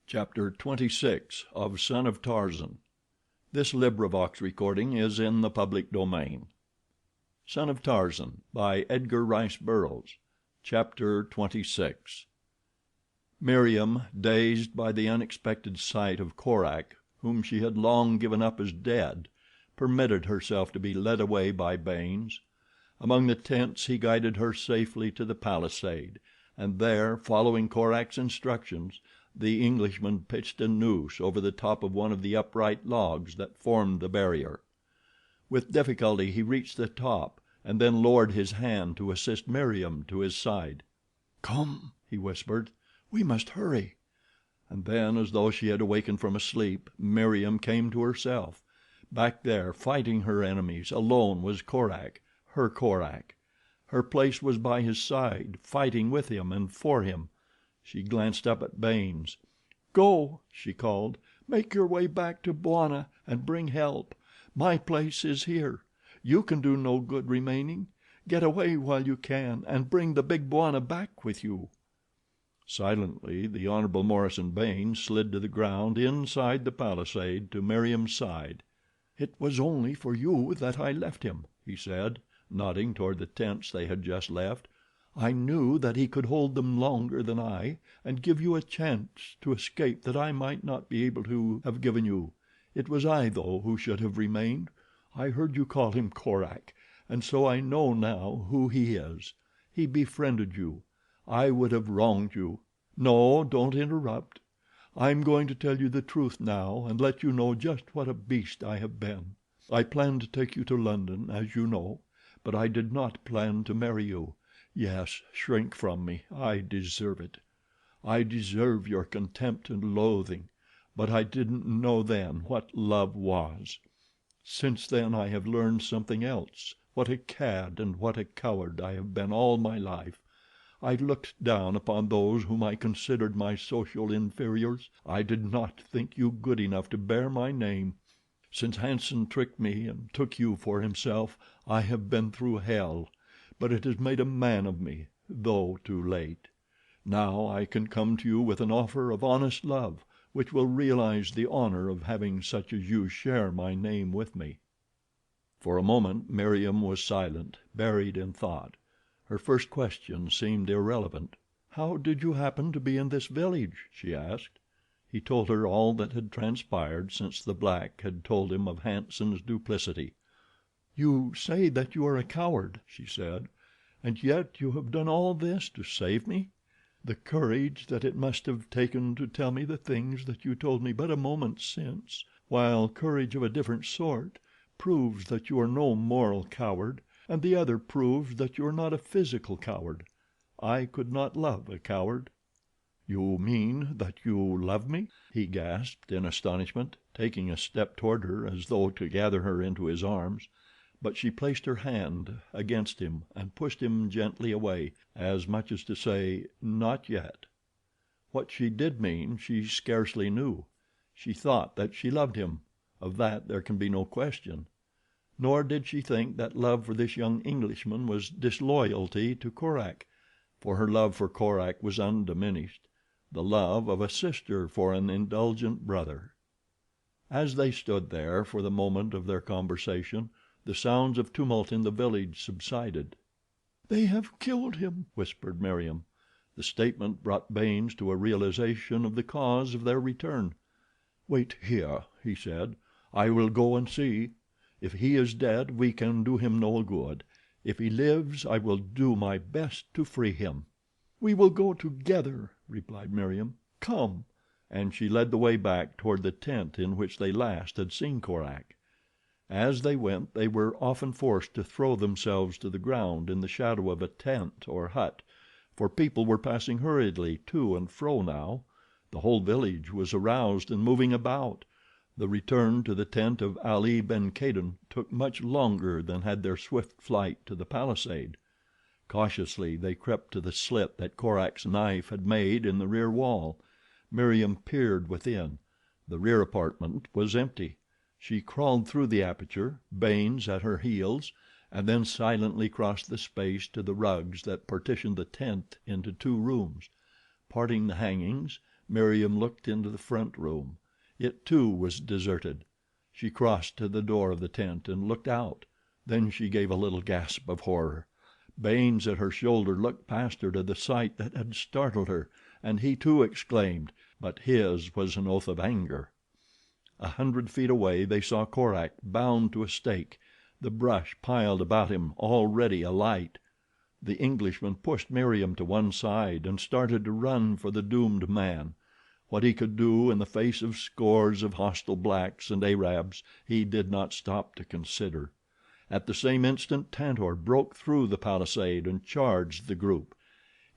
Chapter 26 of Son of Tarzan. This recording is in the public domain. Son of Tarzan by Edgar Rice Burroughs. Chapter 26. Meriem, dazed by the unexpected sight of Korak, whom she had long given up as dead, permitted herself to be led away by Baynes. Among the tents he guided her safely to the palisade, and there, following Korak's instructions, the Englishman pitched a noose over the top of one of the upright logs that formed the barrier. With difficulty he reached the top, and then lowered his hand to assist Meriem to his side. "Come," he whispered, "we must hurry." And then, as though she had awakened from a sleep, Meriem came to herself. Back there, fighting her enemies, alone, was Korak, her Korak. Her place was by his side, fighting with him and for him. She glanced up at Baynes. "Go," she called. "Make your way back to Bwana and bring help. My place is here. You can do no good remaining. Get away while you can, and bring the big Bwana back with you." Silently the Hon. Morison Baynes slid to the ground inside the palisade to Meriem's side. "It was only for you that I left him," he said, nodding toward the tents they had just left. "I knew that he could hold them longer than I, and give you a chance to escape that I might not be able to have given you. It was I, though, who should have remained. I heard you call him Korak, and so I know now who he is. He befriended you. I would have wronged you. No, don't interrupt. I'm going to tell you the truth now and let you know just what a beast I have been. I planned to take you to London, as you know, but I did not plan to marry you. Yes, shrink from me. I deserve it. I deserve your contempt and loathing, but I didn't know then what love was. Since then I have learned something else, what a cad and what a coward I have been all my life. I looked down upon those whom I considered my social inferiors. I did not think you good enough to bear my name. Since Hanson tricked me and took you for himself, I have been through hell, but it has made a man of me, though too late. Now I can come to you with an offer of honest love, which will realize the honor of having such as you share my name with me." For a moment Meriem was silent, buried in thought. Her first question seemed irrelevant. "How did you happen to be in this village?" she asked. He told her all that had transpired since the black had told him of Hanson's duplicity. "You say that you are a coward," she said, "and yet you have done all this to save me. The courage that it must have taken to tell me the things that you told me but a moment since, while courage of a different sort, proves that you are no moral coward, and the other proves that you are not a physical coward. I could not love a coward." "You mean that you love me?" he gasped in astonishment, taking a step toward her as though to gather her into his arms. But she placed her hand against him and pushed him gently away, as much as to say, "Not yet." What she did mean she scarcely knew. She thought that she loved him, of that there can be no question. Nor did she think that love for this young Englishman was disloyalty to Korak, for her love for Korak was undiminished, the love of a sister for an indulgent brother. As they stood there for the moment of their conversation, the sounds of tumult in the village subsided. "They have killed him," whispered Meriem. The statement brought Baynes to a realization of the cause of their return. "Wait here," he said. "I will go and see. If he is dead we can do him no good. If he lives I will do my best to free him." "We will go together," replied Meriem. "Come," and she led the way back toward the tent in which they last had seen Korak. As they went they were often forced to throw themselves to the ground in the shadow of a tent or hut, for people were passing hurriedly to and fro now. The whole village was aroused and moving about. The return to the tent of Ali ben Kadin took much longer than had their swift flight to the palisade. Cautiously they crept to the slit that Korak's knife had made in the rear wall. Meriem peered within. The rear apartment was empty. She crawled through the aperture, Baynes at her heels, and then silently crossed the space to the rugs that partitioned the tent into two rooms. Parting the hangings, Meriem looked into the front room. It, too, was deserted. She crossed to the door of the tent and looked out. Then she gave a little gasp of horror. Baynes at her shoulder looked past her to the sight that had startled her, and he, too, exclaimed; but his was an oath of anger. 100 feet away they saw Korak bound to a stake, the brush piled about him already alight. The Englishman pushed Meriem to one side and started to run for the doomed man. What he could do in the face of scores of hostile blacks and Arabs he did not stop to consider. At the same instant Tantor broke through the palisade and charged the group.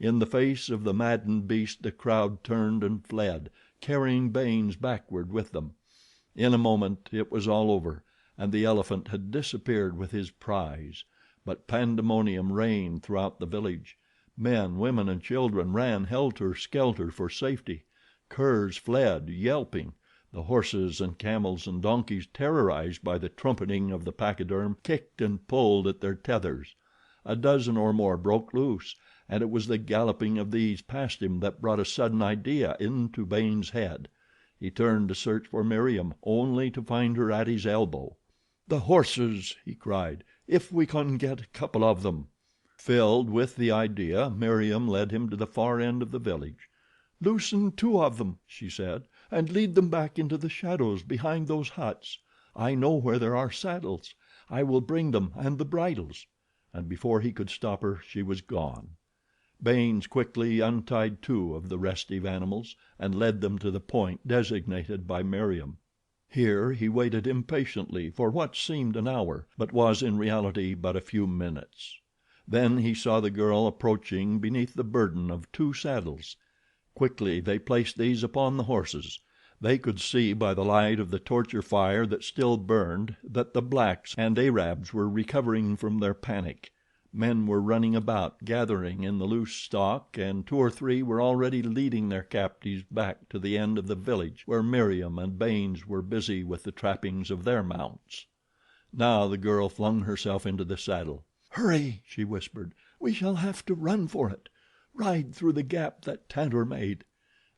In the face of the maddened beast the crowd turned and fled, carrying Baynes backward with them. In a moment it was all over, and the elephant had disappeared with his prize; but pandemonium reigned throughout the village. Men, women, and children ran helter skelter for safety. Curs fled, yelping. The horses and camels and donkeys, terrorized by the trumpeting of the pachyderm, kicked and pulled at their tethers. A dozen or more broke loose, and it was the galloping of these past him that brought a sudden idea into Baynes' head. He turned to search for Meriem, only to find her at his elbow. "The horses!" he cried. "If we can get a couple of them." Filled with the idea, Meriem led him to the far end of the village. "Loosen 2 of them," she said, "and lead them back into the shadows behind those huts. I know where there are saddles. I will bring them and the bridles," and before he could stop her she was gone. Baynes quickly untied 2 of the restive animals and led them to the point designated by Meriem. Here he waited impatiently for what seemed an hour, but was in reality but a few minutes. Then he saw the girl approaching beneath the burden of 2 saddles. Quickly they placed these upon the horses. They could see by the light of the torture fire that still burned that the blacks and Arabs were recovering from their panic. Men were running about, gathering in the loose stock, and 2 or 3 were already leading their captives back to the end of the village where Meriem and Baynes were busy with the trappings of their mounts. Now the girl flung herself into the saddle. "Hurry!" she whispered. "We shall have to run for it. Ride through the gap that Tantor made,"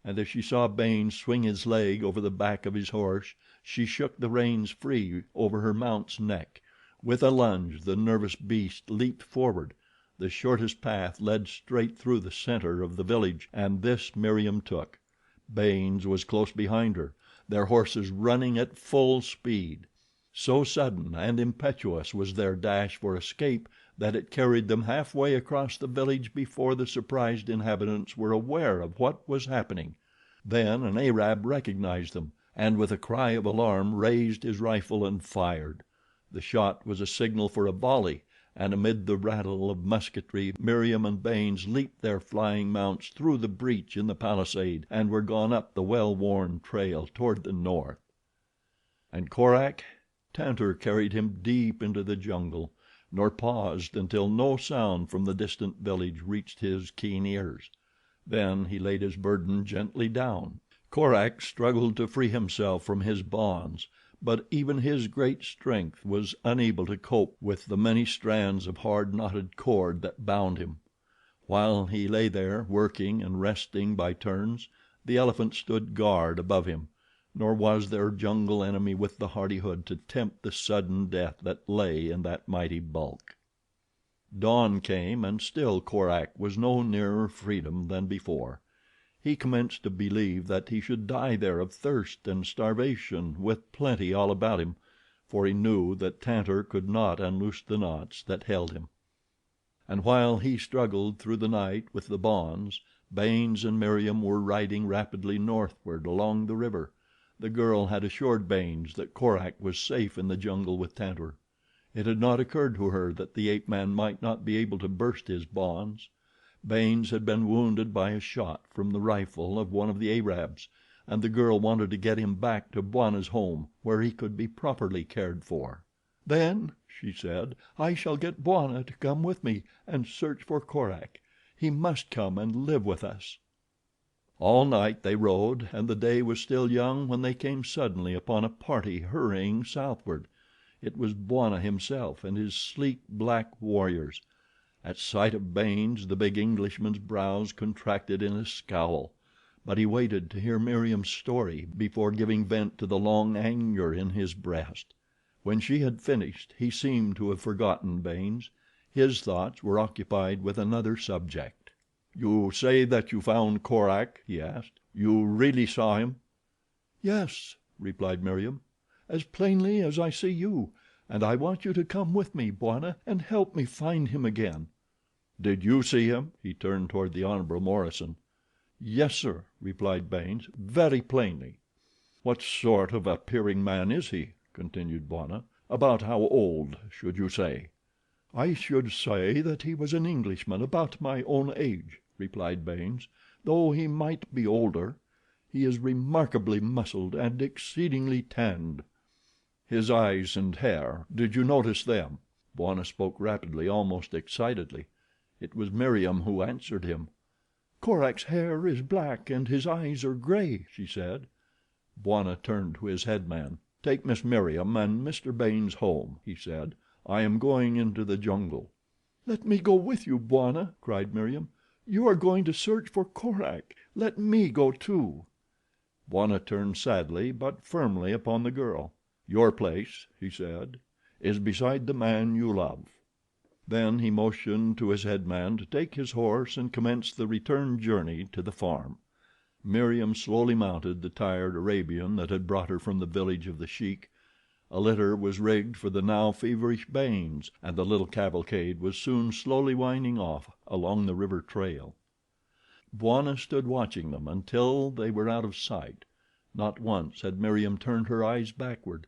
and as she saw Baynes swing his leg over the back of his horse she shook the reins free over her mount's neck. With a lunge the nervous beast leaped forward. The shortest path led straight through the center of the village, and this Meriem took. Baynes was close behind her, their horses running at full speed. So sudden and impetuous was their dash for escape that it carried them halfway across the village before the surprised inhabitants were aware of what was happening. Then an Arab recognized them, and with a cry of alarm raised his rifle and fired. The shot was a signal for a volley, and amid the rattle of musketry Meriem and Baynes leaped their flying mounts through the breach in the palisade and were gone up the well worn trail toward the north. And Korak? Tantor carried him deep into the jungle, nor paused until no sound from the distant village reached his keen ears. Then he laid his burden gently down. Korak struggled to free himself from his bonds, but even his great strength was unable to cope with the many strands of hard knotted cord that bound him. While he lay there, working and resting by turns, the elephant stood guard above him, nor was there jungle enemy with the hardihood to tempt the sudden death that lay in that mighty bulk. Dawn came, and still Korak was no nearer freedom than before. He commenced to believe that he should die there of thirst and starvation with plenty all about him, for he knew that Tantor could not unloose the knots that held him. And while he struggled through the night with the bonds, Baynes and Meriem were riding rapidly northward along the river. The girl had assured Baynes that Korak was safe in the jungle with Tantor. It had not occurred to her that the ape man might not be able to burst his bonds. Baynes had been wounded by a shot from the rifle of one of the Arabs, and the girl wanted to get him back to Bwana's home where he could be properly cared for. "Then," she said, "I shall get Bwana to come with me and search for Korak. He must come and live with us." All night they rode, and the day was still young when they came suddenly upon a party hurrying southward. It was Bwana himself and his sleek, black warriors. At sight of Baynes the big Englishman's brows contracted in a scowl. but he waited to hear Meriem's story before giving vent to the long anger in his breast. When she had finished he seemed to have forgotten Baynes. His thoughts were occupied with another subject. "You say that you found Korak?" he asked. "You really saw him?" "Yes," replied Meriem, "as plainly as I see you, and I want you to come with me, Bwana, and help me find him again." "Did you see him?" He turned toward the Hon. Morison. "Yes, sir," replied Baynes, "very plainly." "What sort of appearing man is he?" continued Bwana. "About how old, should you say?" "I should say that he was an Englishman about my own age," replied Baynes, "though he might be older. He is remarkably muscled and exceedingly tanned." "His eyes and hair, did you notice them?" Bwana spoke rapidly, almost excitedly. It was Meriem who answered him. "Korak's hair is black and his eyes are gray," she said. Bwana turned to his head man. "Take Miss Meriem and Mr. Baynes home," he said. "I am going into the jungle." "Let me go with you, Bwana," cried Meriem. "You are going to search for Korak. Let me go, too." Bwana turned sadly but firmly upon the girl. "Your place," he said, "is beside the man you love." Then he motioned to his head man to take his horse and commence the return journey to the farm. Meriem slowly mounted the tired Arabian that had brought her from the village of the Sheik. A litter was rigged for the now feverish Baynes, and the little cavalcade was soon slowly winding off along the river trail. Bwana stood watching them until they were out of sight. Not once had Meriem turned her eyes backward.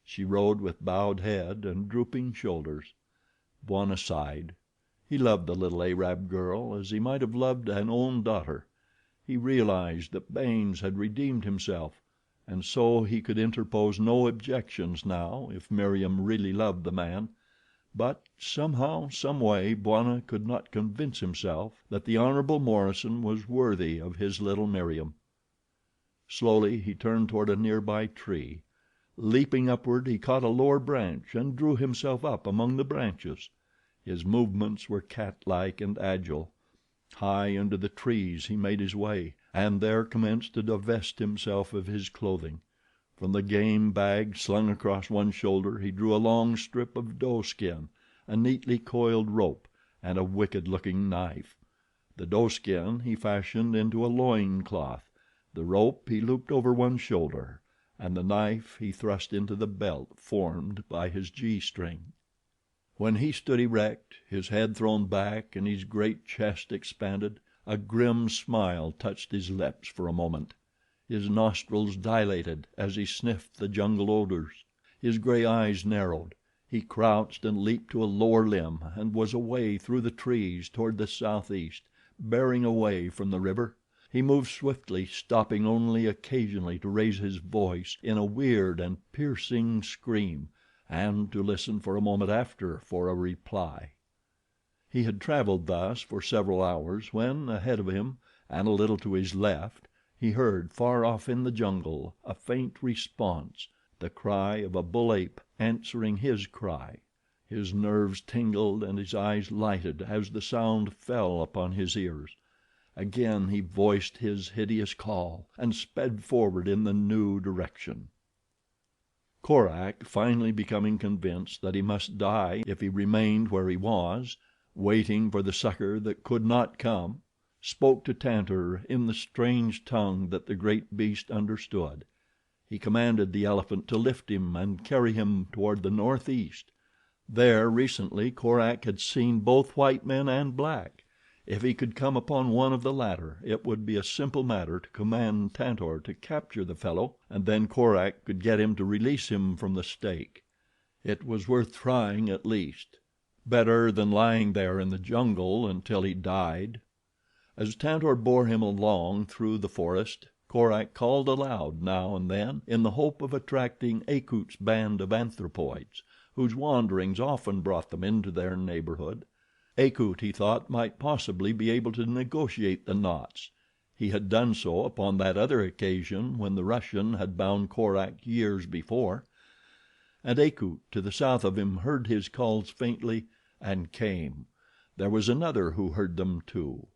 She rode with bowed head and drooping shoulders. Bwana sighed. He loved the little Arab girl as he might have loved an own daughter. He realized that Baynes had redeemed himself, and so he could interpose no objections now if Meriem really loved the man; but somehow, some way, Bwana could not convince himself that the Hon. Morison was worthy of his little Meriem. Slowly he turned toward a nearby tree. Leaping upward he caught a lower branch and drew himself up among the branches. His movements were catlike and agile. High into the trees he made his way, and there commenced to divest himself of his clothing. From the game bag slung across one shoulder he drew a long strip of doe skin, a neatly coiled rope, and a wicked looking knife. The doe skin he fashioned into a loin cloth, the rope he looped over one shoulder, and the knife he thrust into the belt formed by his G string. When he stood erect, his head thrown back and his great chest expanded, a grim smile touched his lips for a moment. His nostrils dilated as he sniffed the jungle odors. His gray eyes narrowed. He crouched and leaped to a lower limb and was away through the trees toward the southeast, bearing away from the river. He moved swiftly, stopping only occasionally to raise his voice in a weird and piercing scream, and to listen for a moment after for a reply. He had traveled thus for several hours when, ahead of him and a little to his left, he heard, far off in the jungle, a faint response, the cry of a bull ape answering his cry. His nerves tingled and his eyes lighted as the sound fell upon his ears. Again he voiced his hideous call and sped forward in the new direction. Korak, finally becoming convinced that he must die if he remained where he was, waiting for the succor that could not come, spoke to Tantor in the strange tongue that the great beast understood. He commanded the elephant to lift him and carry him toward the northeast. There, recently, Korak had seen both white men and black. If he could come upon one of the latter, it would be a simple matter to command Tantor to capture the fellow, and then Korak could get him to release him from the stake. It was worth trying at least. Better than lying there in the jungle until he died. As Tantor bore him along through the forest, Korak called aloud now and then in the hope of attracting Akut's band of anthropoids, whose wanderings often brought them into their neighborhood. Akut, he thought, might possibly be able to negotiate the knots. He had done so upon that other occasion when the Russian had bound Korak years before. And Akut, to the south of him, heard his calls faintly and came. There was another who heard them too.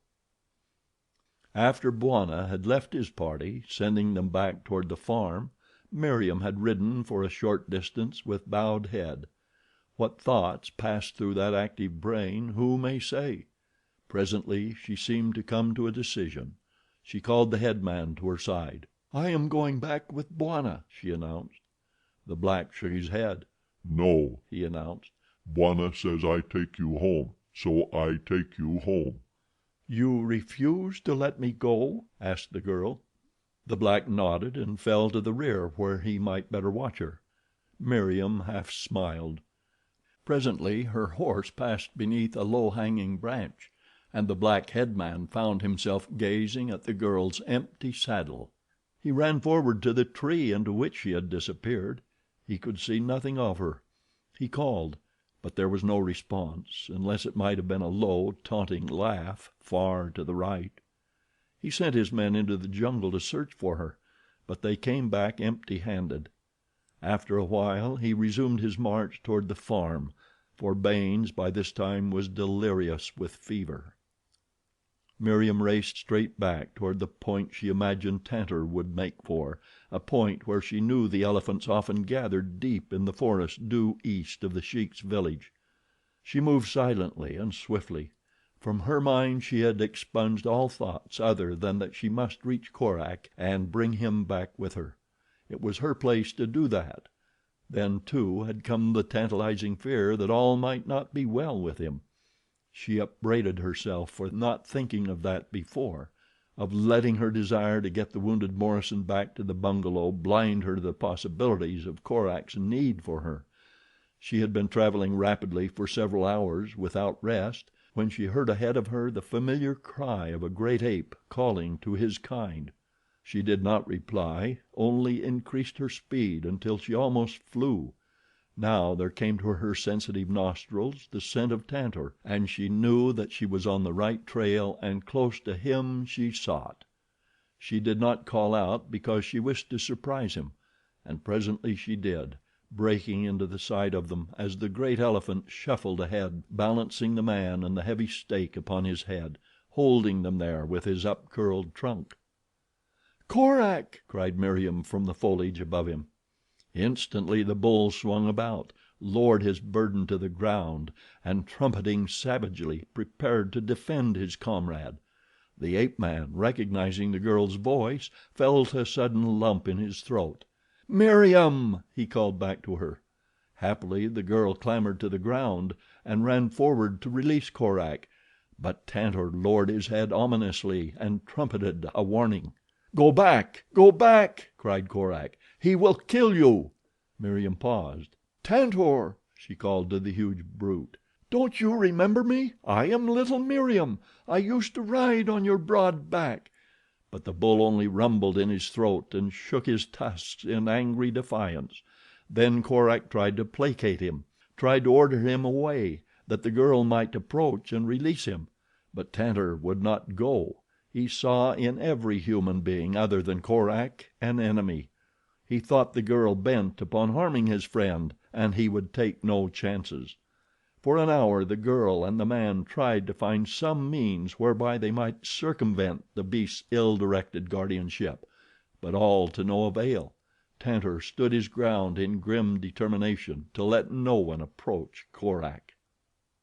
After Bwana had left his party, sending them back toward the farm, Meriem had ridden for a short distance with bowed head. What thoughts passed through that active brain who may say? Presently she seemed to come to a decision. She called the head man to her side. "I am going back with Bwana," she announced. The black shook his head. "No," he announced. "Bwana says I take you home, so I take you home." "You refuse to let me go?" asked the girl. The black nodded and fell to the rear where he might better watch her. Meriem half smiled. Presently her horse passed beneath a low hanging branch, and the black head man found himself gazing at the girl's empty saddle. He ran forward to the tree into which she had disappeared. He could see nothing of her. He called, but there was no response, unless it might have been a low, taunting laugh far to the right. He sent his men into the jungle to search for her, but they came back empty-handed. After a while he resumed his march toward the farm, for Baynes by this time was delirious with fever. Meriem raced straight back toward the point she imagined Tantor would make for, a point where she knew the elephants often gathered deep in the forest due east of the Sheik's village. She moved silently and swiftly. From her mind she had expunged all thoughts other than that she must reach Korak and bring him back with her. It was her place to do that. Then, too, had come the tantalizing fear that all might not be well with him. She upbraided herself for not thinking of that before, of letting her desire to get the wounded Morrison back to the bungalow blind her to the possibilities of Korak's need for her. She had been traveling rapidly for several hours without rest when she heard ahead of her the familiar cry of a great ape calling to his kind. She did not reply, only increased her speed until she almost flew. Now there came to her sensitive nostrils the scent of Tantor, and she knew that she was on the right trail and close to him she sought. She did not call out because she wished to surprise him, and presently she did, breaking into the sight of them as the great elephant shuffled ahead, balancing the man and the heavy stake upon his head, holding them there with his upcurled trunk. "Korak!" cried Meriem from the foliage above him. Instantly the bull swung about, lowered his burden to the ground, and trumpeting savagely, prepared to defend his comrade. The ape man, recognizing the girl's voice, felt a sudden lump in his throat. "Meriem!" he called back to her. Happily the girl clambered to the ground and ran forward to release Korak, but Tantor lowered his head ominously and trumpeted a warning. "Go back! Go back!" cried Korak. "He will kill you." Meriem paused. "Tantor!" she called to the huge brute. "Don't you remember me? I am little Meriem. I used to ride on your broad back." But the bull only rumbled in his throat and shook his tusks in angry defiance. Then Korak tried to placate him, tried to order him away, that the girl might approach and release him; but Tantor would not go. He saw in every human being other than Korak an enemy. He thought the girl bent upon harming his friend, and he would take no chances. For an hour the girl and the man tried to find some means whereby they might circumvent the beast's ill-directed guardianship, but all to no avail. Tantor stood his ground in grim determination to let no one approach Korak.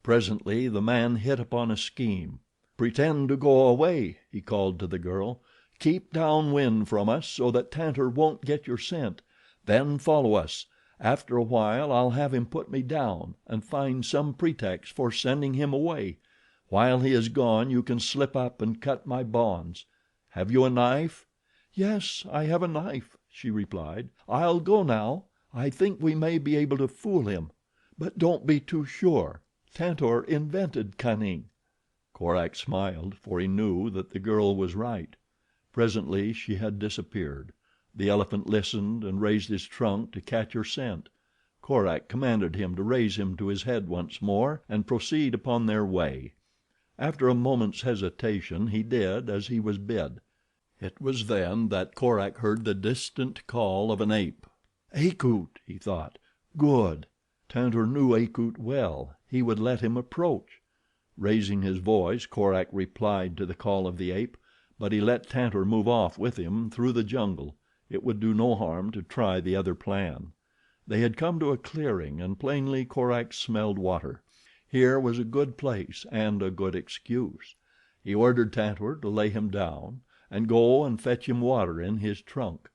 Presently the man hit upon a scheme. "Pretend to go away," he called to the girl. "Keep down wind from us so that Tantor won't get your scent. Then follow us. After a while I'll have him put me down, and find some pretext for sending him away. While he is gone you can slip up and cut my bonds. Have you a knife?" "Yes, I have a knife," she replied. "I'll go now. I think we may be able to fool him. But don't be too sure. Tantor invented cunning." Korak smiled, for he knew that the girl was right. Presently she had disappeared. The elephant listened and raised his trunk to catch her scent. Korak commanded him to raise him to his head once more and proceed upon their way. After a moment's hesitation he did as he was bid. It was then that Korak heard the distant call of an ape. "Akut," he thought. "Good." Tantor knew Akut well. He would let him approach. Raising his voice, Korak replied to the call of the ape, but he let Tantor move off with him through the jungle. It would do no harm to try the other plan. They had come to a clearing, and plainly Korak smelled water. Here was a good place and a good excuse. He ordered Tantor to lay him down, and go and fetch him water in his trunk.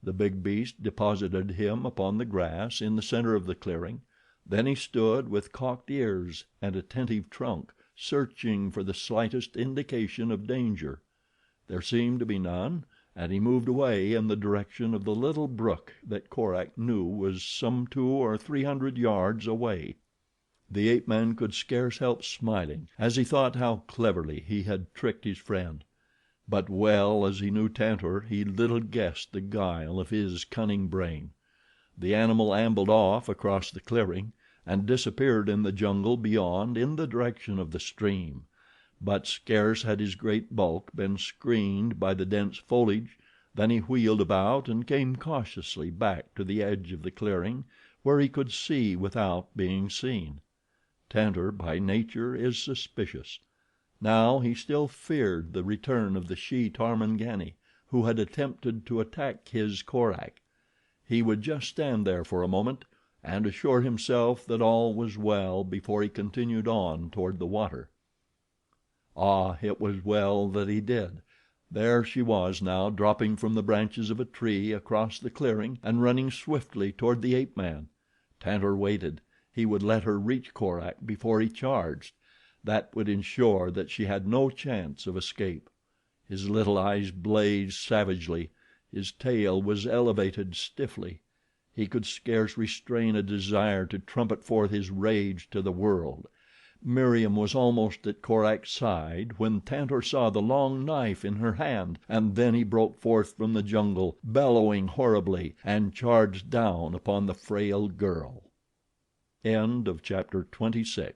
The big beast deposited him upon the grass in the center of the clearing. Then he stood with cocked ears and attentive trunk, searching for the slightest indication of danger. There seemed to be none, and he moved away in the direction of the little brook that Korak knew was some 200 or 300 yards away. The ape man could scarce help smiling as he thought how cleverly he had tricked his friend; but well as he knew Tantor, he little guessed the guile of his cunning brain. The animal ambled off across the clearing and disappeared in the jungle beyond in the direction of the stream; but scarce had his great bulk been screened by the dense foliage than he wheeled about and came cautiously back to the edge of the clearing where he could see without being seen. Tantor by nature is suspicious. Now he still feared the return of the she Tarmangani who had attempted to attack his Korak. He would just stand there for a moment and assure himself that all was well before he continued on toward the water. Ah, it was well that he did. There she was now, dropping from the branches of a tree across the clearing and running swiftly toward the ape man. Tantor waited. He would let her reach Korak before he charged. That would ensure that she had no chance of escape. His little eyes blazed savagely. His tail was elevated stiffly. He could scarce restrain a desire to trumpet forth his rage to the world. Meriem was almost at Korak's side when Tantor saw the long knife in her hand, and then he broke forth from the jungle, bellowing horribly, and charged down upon the frail girl. Chapter 27